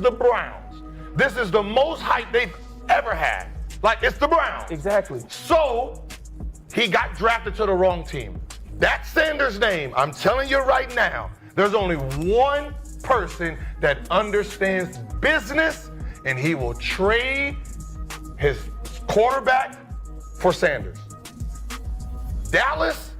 the Browns. This is the most hype they've ever had. Like, it's the Browns. Exactly. So, he got drafted to the wrong team. That Sanders name, I'm telling you right now, there's only one person that understands business, and he will trade his quarterback for Sanders. Dallas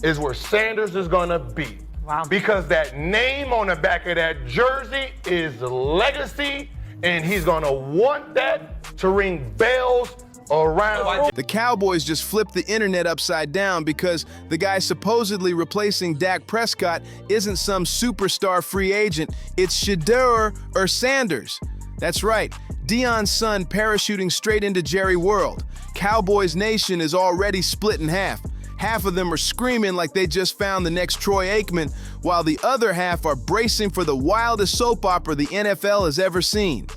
is where Sanders is gonna be. Wow. Because that name on the back of that jersey is legacy, and he's gonna want that to ring bells around. The Cowboys just flipped the internet upside down because the guy supposedly replacing Dak Prescott isn't some superstar free agent, it's Shedeur Sanders. That's right, Deion's son parachuting straight into Jerry World. Cowboys Nation is already split in half. Half of them are screaming like they just found the next Troy Aikman, while the other half are bracing for the wildest soap opera the NFL has ever seen.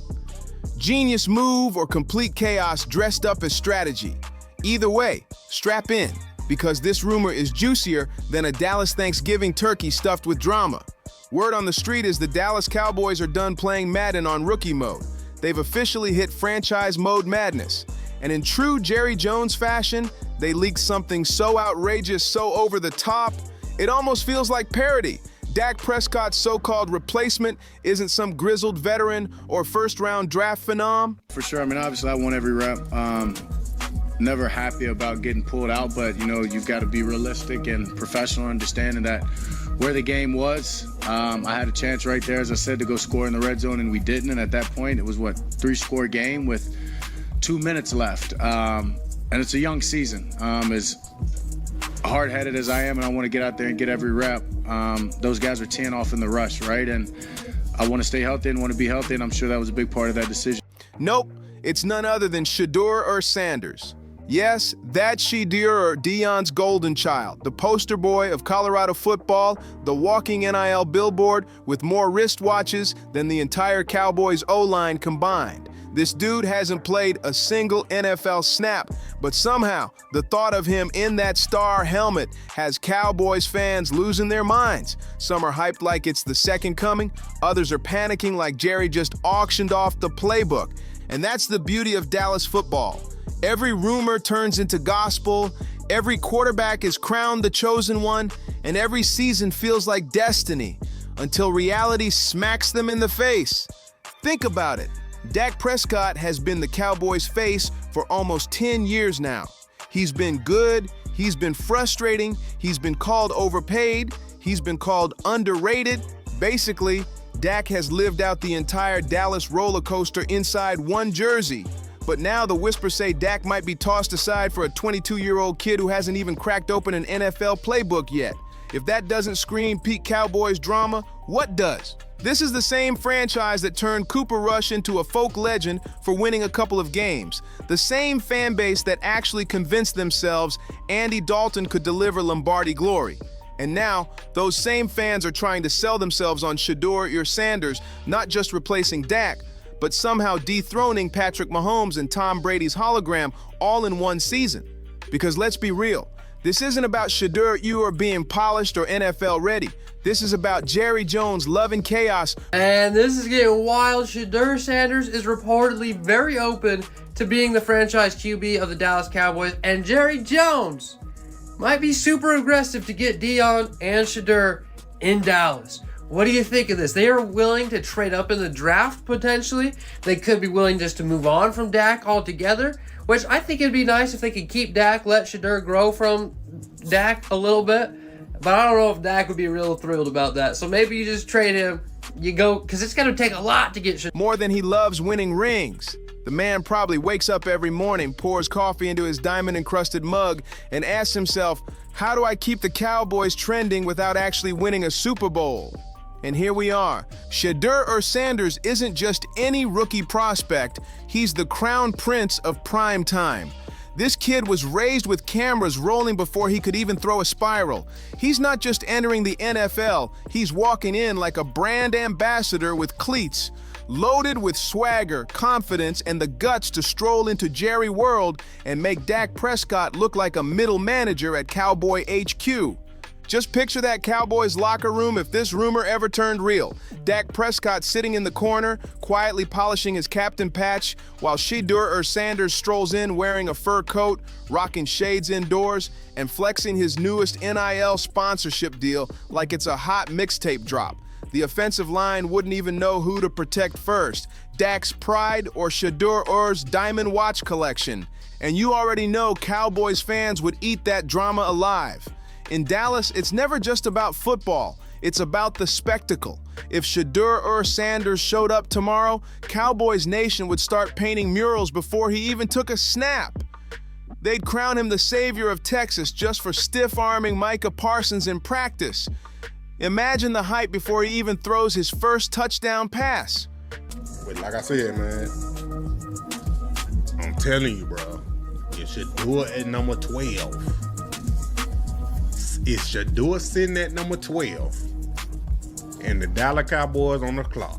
Genius move or complete chaos dressed up as strategy. Either way, strap in, because this rumor is juicier than a Dallas Thanksgiving turkey stuffed with drama. Word on the street is the Dallas Cowboys are done playing Madden on rookie mode. They've officially hit franchise mode madness. And in true Jerry Jones fashion, they leaked something so outrageous, so over the top, it almost feels like parody. Dak Prescott's so-called replacement isn't some grizzled veteran or first-round draft phenom. For sure, I mean, obviously I want every rep. Never happy about getting pulled out, but, you know, you've got to be realistic and professional, understanding that where the game was, I had a chance right there, as I said, to go score in the red zone, and we didn't. And at that point, it was, what, 3-score game with 2 minutes left. And it's a young season. As hard-headed as I am, and I want to get out there and get every rep, those guys are teeing off in the rush, right? And I want to stay healthy and want to be healthy, and I'm sure that was a big part of that decision. Nope, it's none other than Shedeur Sanders. Yes, that's Shedeur, Deion's golden child, the poster boy of Colorado football, the walking NIL billboard with more wristwatches than the entire Cowboys O-line combined. This dude hasn't played a single NFL snap, but somehow the thought of him in that star helmet has Cowboys fans losing their minds. Some are hyped like it's the second coming, others are panicking like Jerry just auctioned off the playbook. And that's the beauty of Dallas football. Every rumor turns into gospel, every quarterback is crowned the chosen one, and every season feels like destiny, until reality smacks them in the face. Think about it. Dak Prescott has been the Cowboys' face for almost 10 years now. He's been good, he's been frustrating, he's been called overpaid, he's been called underrated. Basically, Dak has lived out the entire Dallas roller coaster inside one jersey. But now the whispers say Dak might be tossed aside for a 22-year-old kid who hasn't even cracked open an NFL playbook yet. If that doesn't scream peak Cowboys drama, what does? This is the same franchise that turned Cooper Rush into a folk legend for winning a couple of games. The same fan base that actually convinced themselves Andy Dalton could deliver Lombardi glory. And now, those same fans are trying to sell themselves on Shedeur Sanders, not just replacing Dak, but somehow dethroning Patrick Mahomes and Tom Brady's hologram all in one season. Because let's be real, this isn't about Shedeur being polished or NFL ready. This is about Jerry Jones loving chaos. And this is getting wild. Shedeur Sanders is reportedly very open to being the franchise QB of the Dallas Cowboys. And Jerry Jones might be super aggressive to get Deion and Shedeur in Dallas. What do you think of this? They are willing to trade up in the draft potentially. They could be willing just to move on from Dak altogether, which I think it'd be nice if they could keep Dak, let Shedeur grow from Dak a little bit. But I don't know if Dak would be real thrilled about that. So maybe you just trade him. You go, because it's going to take a lot to get Shedeur. More than he loves winning rings. The man probably wakes up every morning, pours coffee into his diamond-encrusted mug, and asks himself, how do I keep the Cowboys trending without actually winning a Super Bowl? And here we are. Shedeur Sanders isn't just any rookie prospect. He's the crown prince of prime time. This kid was raised with cameras rolling before he could even throw a spiral. He's not just entering the NFL, he's walking in like a brand ambassador with cleats, loaded with swagger, confidence, and the guts to stroll into Jerry World and make Dak Prescott look like a middle manager at Cowboy HQ. Just picture that Cowboys locker room if this rumor ever turned real. Dak Prescott sitting in the corner, quietly polishing his captain patch, while Shedeur Sanders strolls in wearing a fur coat, rocking shades indoors, and flexing his newest NIL sponsorship deal like it's a hot mixtape drop. The offensive line wouldn't even know who to protect first, Dak's pride or Shedeur's diamond watch collection. And you already know Cowboys fans would eat that drama alive. In Dallas, it's never just about football. It's about the spectacle. If Shedeur Sanders showed up tomorrow, Cowboys Nation would start painting murals before he even took a snap. They'd crown him the savior of Texas just for stiff-arming Micah Parsons in practice. Imagine the hype before he even throws his first touchdown pass. But like I said, man, I'm telling you, bro, you should do it at number 12. It's Shedeur sitting at number 12 and the Dallas Cowboys on the clock.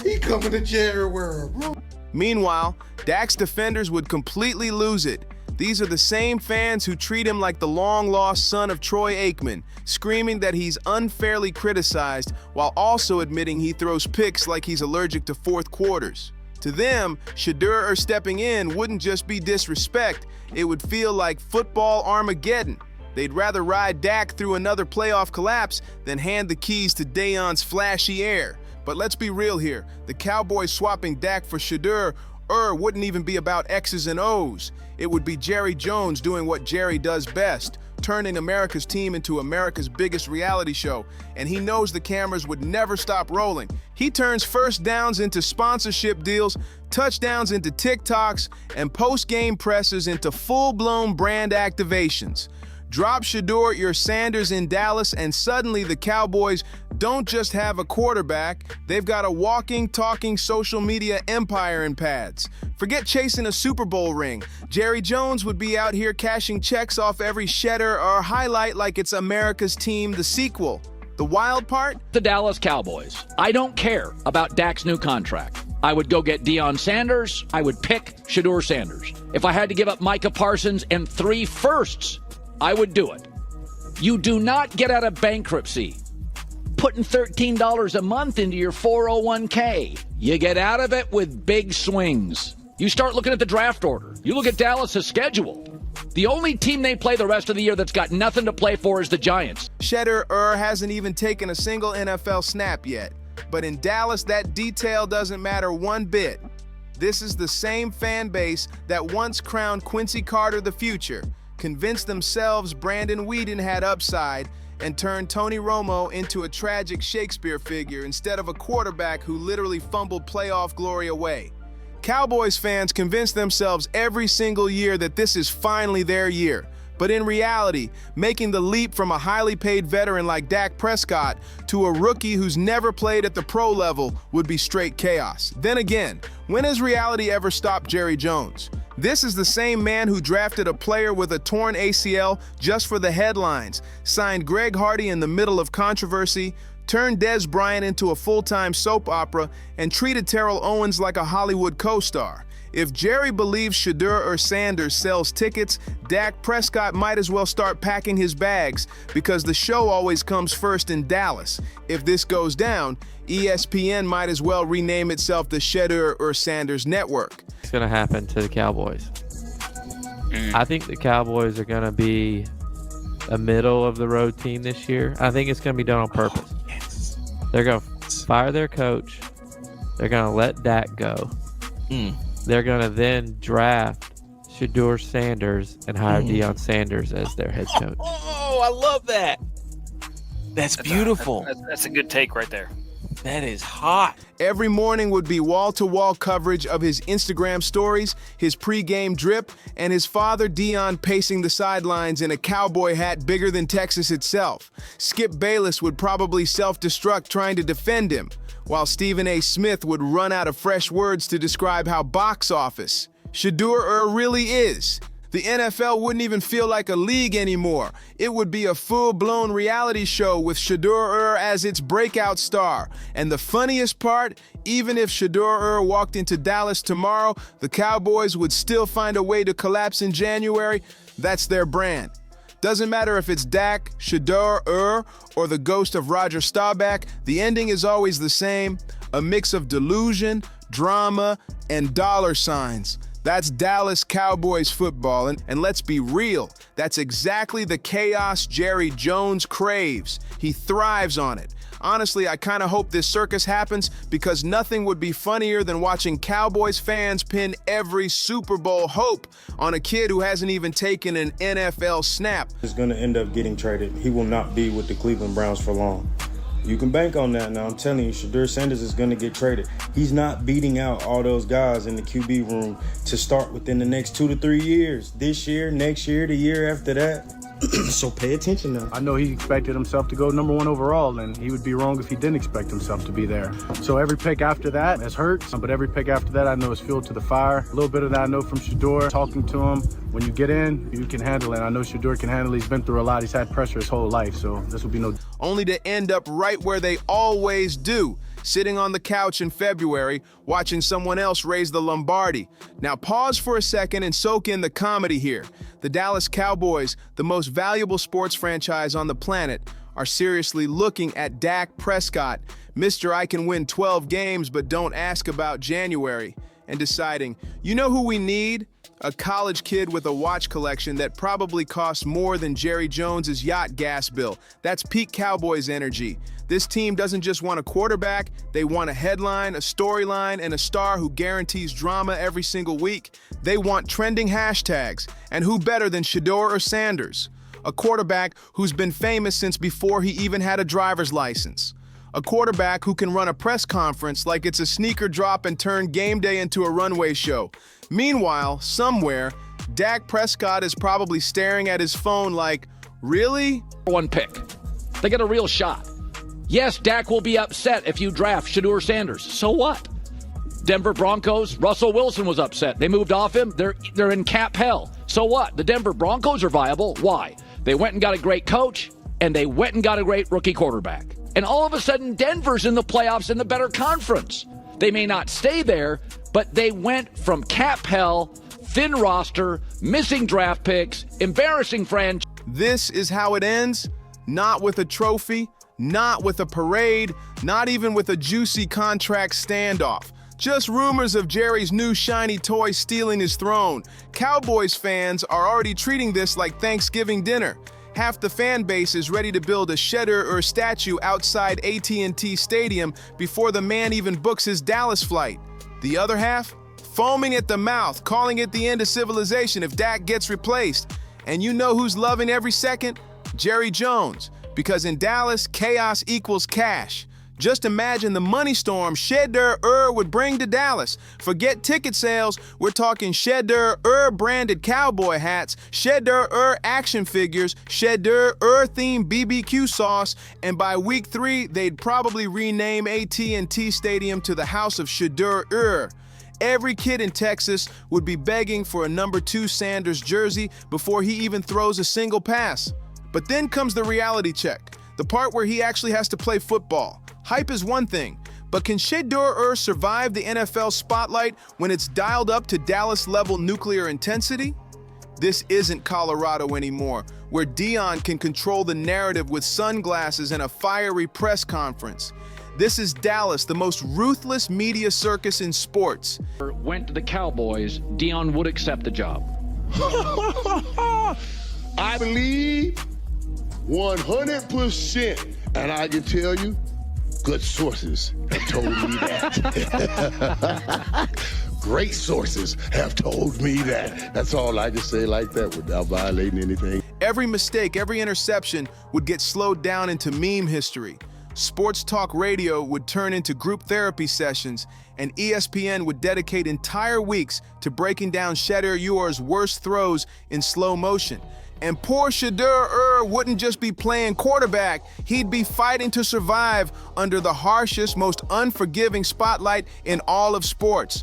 He coming to Jerry World, bro. Meanwhile, Dak's defenders would completely lose it. These are the same fans who treat him like the long-lost son of Troy Aikman, screaming that he's unfairly criticized while also admitting he throws picks like he's allergic to fourth quarters. To them, Shedeur stepping in wouldn't just be disrespect, it would feel like football Armageddon. They'd rather ride Dak through another playoff collapse than hand the keys to Deion's flashy air. But let's be real here, the Cowboys swapping Dak for Shedeur wouldn't even be about X's and O's. It would be Jerry Jones doing what Jerry does best, turning America's team into America's biggest reality show, and he knows the cameras would never stop rolling. He turns first downs into sponsorship deals, touchdowns into TikToks, and post-game pressers into full-blown brand activations. Drop Shedeur Sanders in Dallas, and suddenly the Cowboys don't just have a quarterback, they've got a walking, talking social media empire in pads. Forget chasing a Super Bowl ring. Jerry Jones would be out here cashing checks off every Shedeur highlight like it's America's Team, the sequel. The wild part? The Dallas Cowboys. I don't care about Dak's new contract. I would go get Deion Sanders. I would pick Shedeur Sanders. If I had to give up Micah Parsons and 3 firsts, I would do it. You do not get out of bankruptcy putting $13 a month into your 401k. You get out of it with big swings. You start looking at the draft order. You look at Dallas's schedule. The only team they play the rest of the year that's got nothing to play for is the Giants. Shedeur hasn't even taken a single NFL snap yet. But in Dallas, that detail doesn't matter one bit. This is the same fan base that once crowned Quincy Carter the future, convinced themselves Brandon Weeden had upside, and turned Tony Romo into a tragic Shakespeare figure instead of a quarterback who literally fumbled playoff glory away. Cowboys fans convince themselves every single year that this is finally their year. But in reality, making the leap from a highly paid veteran like Dak Prescott to a rookie who's never played at the pro level would be straight chaos. Then again, when has reality ever stopped Jerry Jones? This is the same man who drafted a player with a torn ACL just for the headlines, signed Greg Hardy in the middle of controversy, turned Des Bryant into a full-time soap opera, and treated Terrell Owens like a Hollywood co-star. If Jerry believes Shedeur Sanders sells tickets, Dak Prescott might as well start packing his bags because the show always comes first in Dallas. If this goes down, ESPN might as well rename itself the Shedeur Sanders Network. It's going to happen to the Cowboys. I think the Cowboys are going to be a middle-of-the-road team this year. I think it's going to be done on purpose. They're going to fire their coach. They're going to let Dak go. They're going to then draft Shedeur Sanders and hire Deion Sanders as their head coach. Oh, I love that. That's beautiful. That's a good take right there. That is hot. Every morning would be wall-to-wall coverage of his Instagram stories, his pregame drip, and his father Deion pacing the sidelines in a cowboy hat bigger than Texas itself. Skip Bayless would probably self-destruct trying to defend him, while Stephen A. Smith would run out of fresh words to describe how box office Shedeur really is. The NFL wouldn't even feel like a league anymore. It would be a full-blown reality show with Shedeur as its breakout star. And the funniest part, even if Shedeur walked into Dallas tomorrow, the Cowboys would still find a way to collapse in January. That's their brand. Doesn't matter if it's Dak, Shedeur, or the ghost of Roger Staubach, the ending is always the same, a mix of delusion, drama, and dollar signs. That's Dallas Cowboys football, and let's be real, that's exactly the chaos Jerry Jones craves. He thrives on it. Honestly, I kind of hope this circus happens because nothing would be funnier than watching Cowboys fans pin every Super Bowl hope on a kid who hasn't even taken an NFL snap. He's going to end up getting traded. He will not be with the Cleveland Browns for long. You can bank on that now. I'm telling you, Shedeur Sanders is going to get traded. He's not beating out all those guys in the QB room to start within the next 2 to 3 years. This year, next year, the year after that. So pay attention now. I know he expected himself to go number 1 overall, and he would be wrong if he didn't expect himself to be there. So every pick after that has hurt, but every pick after that I know is fuel to the fire. A little bit of that I know from Shedeur, talking to him. When you get in, you can handle it. I know Shedeur can handle it. He's been through a lot. He's had pressure his whole life, so this will be no... Only to end up right where they always do, sitting on the couch in February, watching someone else raise the Lombardi. Now pause for a second and soak in the comedy here. The Dallas Cowboys, the most valuable sports franchise on the planet, are seriously looking at Dak Prescott, Mr. I can win 12 games but don't ask about January, and deciding, you know who we need? A college kid with a watch collection that probably costs more than Jerry Jones's yacht gas bill. That's peak Cowboys energy. This team doesn't just want a quarterback, they want a headline, a storyline, and a star who guarantees drama every single week. They want trending hashtags, and who better than Shedeur Sanders? A quarterback who's been famous since before he even had a driver's license. A quarterback who can run a press conference like it's a sneaker drop and turn game day into a runway show. Meanwhile, somewhere, Dak Prescott is probably staring at his phone like, really? 1 pick. They get a real shot. Yes, Dak will be upset if you draft Shedeur Sanders. So what? Denver Broncos, Russell Wilson was upset. They moved off him. They're in cap hell. So what? The Denver Broncos are viable. Why? They went and got a great coach, and they went and got a great rookie quarterback. And all of a sudden, Denver's in the playoffs in the better conference. They may not stay there, but they went from cap hell, thin roster, missing draft picks, embarrassing franchise. This is how it ends. Not with a trophy, not with a parade, not even with a juicy contract standoff. Just rumors of Jerry's new shiny toy stealing his throne. Cowboys fans are already treating this like Thanksgiving dinner. Half the fan base is ready to build a Shedeur statue outside AT&T Stadium before the man even books his Dallas flight. The other half? Foaming at the mouth, calling it the end of civilization if Dak gets replaced. And you know who's loving every second? Jerry Jones. Because in Dallas, chaos equals cash. Just imagine the money storm Shedeur would bring to Dallas. Forget ticket sales, we're talking Shedeur branded cowboy hats, Shedeur action figures, Shedeur themed BBQ sauce, and by week 3, they'd probably rename AT&T Stadium to the House of Shedeur. Every kid in Texas would be begging for a number 2 Sanders jersey before he even throws a single pass. But then comes the reality check, the part where he actually has to play football. Hype is one thing, but can Shedeur survive the NFL spotlight when it's dialed up to Dallas-level nuclear intensity? This isn't Colorado anymore, where Deion can control the narrative with sunglasses and a fiery press conference. This is Dallas, the most ruthless media circus in sports. Went to the Cowboys, Deion would accept the job. I believe 100%, and I can tell you, good sources have told me that. Great sources have told me that. That's all I can say like that without violating anything. Every mistake, every interception would get slowed down into meme history. Sports talk radio would turn into group therapy sessions, and ESPN would dedicate entire weeks to breaking down Shedeur's worst throws in slow motion. And poor Shedeur wouldn't just be playing quarterback, he'd be fighting to survive under the harshest, most unforgiving spotlight in all of sports.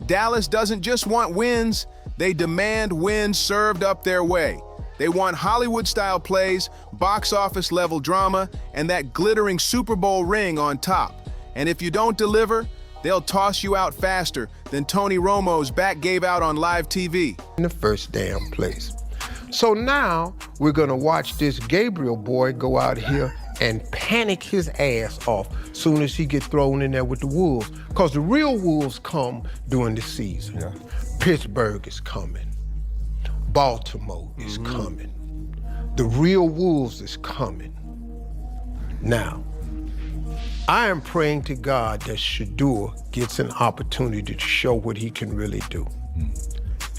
Dallas doesn't just want wins, They demand wins served up their way. They want Hollywood-style plays, box office-level drama, and that glittering Super Bowl ring on top. And if you don't deliver, they'll toss you out faster than Tony Romo's back gave out on live TV. In the first damn place. So now we're gonna watch this Gabriel boy go out here and panic his ass off soon as he get thrown in there with the Wolves. Because the real Wolves come during the season. Yeah. Pittsburgh is coming. Baltimore is coming. The real Wolves is coming. Now, I am praying to God that Shedeur gets an opportunity to show what he can really do.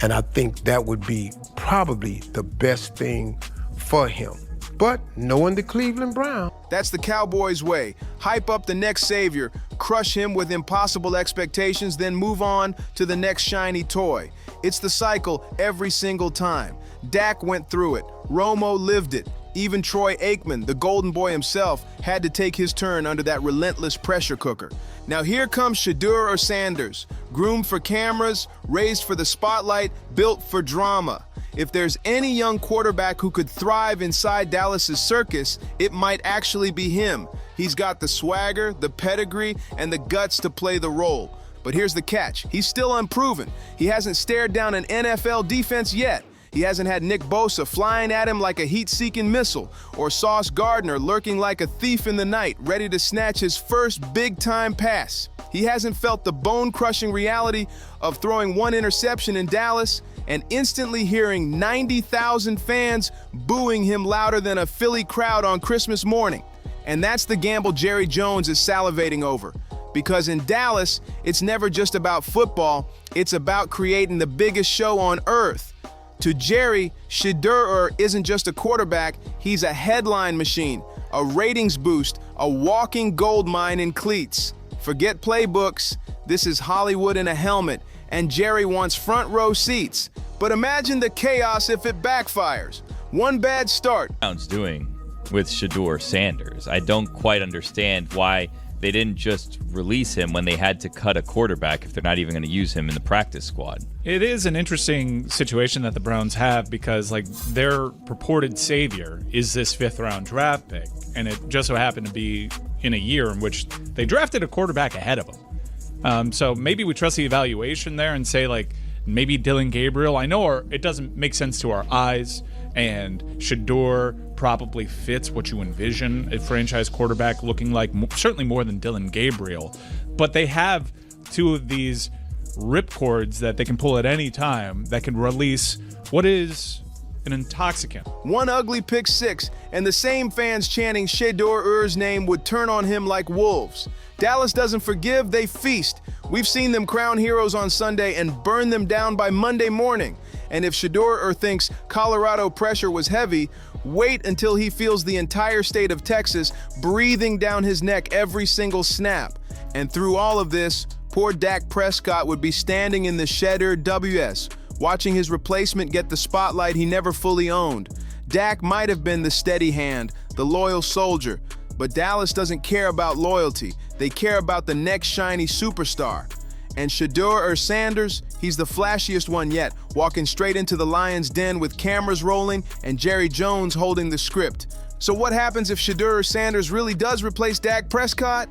And I think that would be probably the best thing for him. But knowing the Cleveland Browns. That's the Cowboys' way. Hype up the next savior, crush him with impossible expectations, then move on to the next shiny toy. It's the cycle every single time. Dak went through it. Romo lived it. Even Troy Aikman, the golden boy himself, had to take his turn under that relentless pressure cooker. Now here comes Shedeur Sanders, groomed for cameras, raised for the spotlight, built for drama. If there's any young quarterback who could thrive inside Dallas's circus, it might actually be him. He's got the swagger, the pedigree, and the guts to play the role. But here's the catch. He's still unproven. He hasn't stared down an NFL defense yet. He hasn't had Nick Bosa flying at him like a heat-seeking missile, or Sauce Gardner lurking like a thief in the night, ready to snatch his first big-time pass. He hasn't felt the bone-crushing reality of throwing one interception in Dallas and instantly hearing 90,000 fans booing him louder than a Philly crowd on Christmas morning. And that's the gamble Jerry Jones is salivating over. Because in Dallas, it's never just about football, it's about creating the biggest show on earth. To Jerry, Shedeur isn't just a quarterback, he's a headline machine, a ratings boost, a walking gold mine in cleats. Forget playbooks, this is Hollywood in a helmet, and Jerry wants front row seats. But imagine the chaos if it backfires. One bad start. Doing with Shedeur Sanders. I don't quite understand why they didn't just release him when they had to cut a quarterback if they're not even going to use him in the practice squad. It is an interesting situation that the Browns have because, like, their purported savior is this 5th-round draft pick, and it just so happened to be in a year in which they drafted a quarterback ahead of him. So maybe we trust the evaluation there and say, like, maybe Dylan Gabriel. I know it doesn't make sense to our eyes, and Shedeur probably fits what you envision a franchise quarterback looking like, certainly more than Dylan Gabriel. But they have two of these ripcords that they can pull at any time that can release what is an intoxicant. One ugly pick six, and the same fans chanting Shedeur's name would turn on him like wolves. Dallas doesn't forgive, they feast. We've seen them crown heroes on Sunday and burn them down by Monday morning. And if Shedeur thinks Colorado pressure was heavy, wait until he feels the entire state of Texas breathing down his neck every single snap. And through all of this, poor Dak Prescott would be standing in the Shedeur WS, watching his replacement get the spotlight he never fully owned. Dak might have been the steady hand, the loyal soldier, but Dallas doesn't care about loyalty. They care about the next shiny superstar. And Shedeur Sanders, he's the flashiest one yet, walking straight into the lion's den with cameras rolling and Jerry Jones holding the script. So what happens if Shedeur Sanders really does replace Dak Prescott?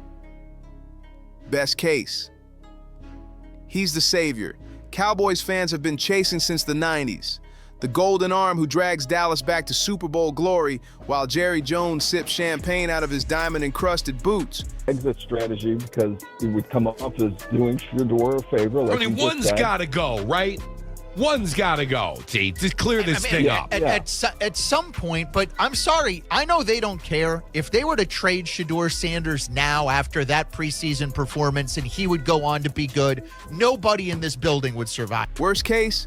Best case. He's the savior. Cowboys fans have been chasing since the 90s. The golden arm who drags Dallas back to Super Bowl glory while Jerry Jones sips champagne out of his diamond-encrusted boots. Exit strategy because he would come off as doing Shedeur a favor. Like I mean, one's got to go, right? One's got to go, T, to clear this thing up. At some point, but I'm sorry, I know they don't care. If they were to trade Shedeur Sanders now after that preseason performance and he would go on to be good, nobody in this building would survive. Worst case,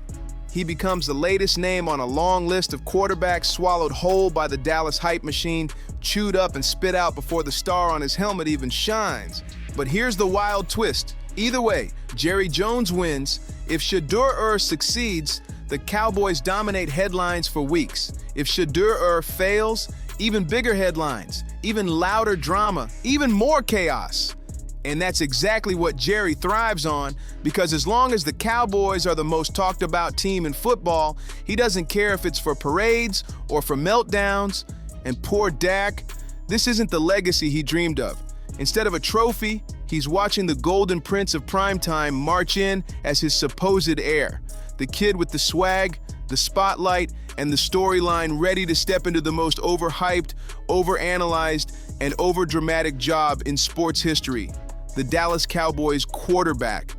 he becomes the latest name on a long list of quarterbacks swallowed whole by the Dallas hype machine, chewed up and spit out before the star on his helmet even shines. But here's the wild twist. Either way, Jerry Jones wins. If Shedeur succeeds, the Cowboys dominate headlines for weeks. If Shedeur fails, even bigger headlines, even louder drama, even more chaos. And that's exactly what Jerry thrives on, because as long as the Cowboys are the most talked about team in football, he doesn't care if it's for parades or for meltdowns. And poor Dak, this isn't the legacy he dreamed of. Instead of a trophy, he's watching the golden prince of primetime march in as his supposed heir. The kid with the swag, the spotlight, and the storyline ready to step into the most overhyped, overanalyzed, and overdramatic job in sports history. The Dallas Cowboys quarterback.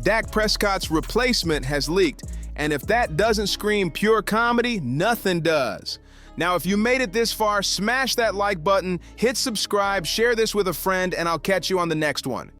Dak Prescott's replacement has leaked, and if that doesn't scream pure comedy, nothing does. Now, if you made it this far, smash that like button, hit subscribe, share this with a friend, and I'll catch you on the next one.